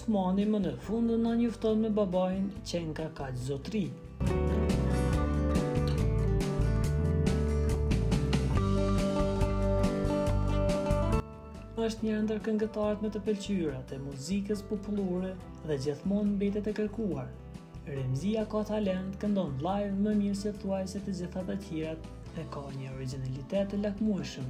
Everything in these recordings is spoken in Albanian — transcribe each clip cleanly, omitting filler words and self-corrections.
Osmani më në fundën na njofton me babain që nga kaq zotri. Është një ndër këngëtarët më të pëlqyera të muzikës popullore dhe gjithmonë mbetet e kërkuar. Remzia ka talent, këndon live më mirë se thuajse të gjitha të tjerat dhe ka një origjinalitet të lakmueshëm.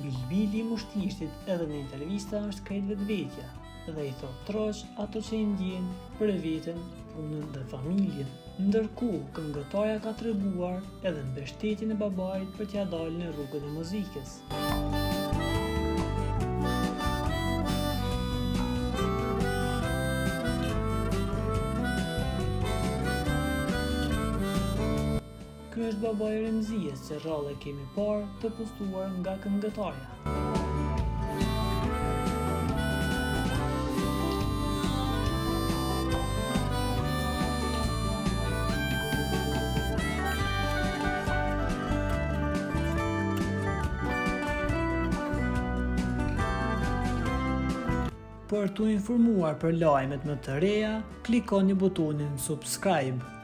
Bilbili i mushtishtit edhe në intervista është krejt vetvetja dhe i thot troq ato që i ndjen për veten, punën dhe familjen. Ndërkohë, këngëtarja ka treguar edhe mbështetjen e babait për t'ia dalë në rrugën e muzikës. Ky është babai i Remzies që rrallë kemi parë të postuar nga këngëtarja. Për t'u informuar për lajmet më të reja, klikoni butonin subscribe.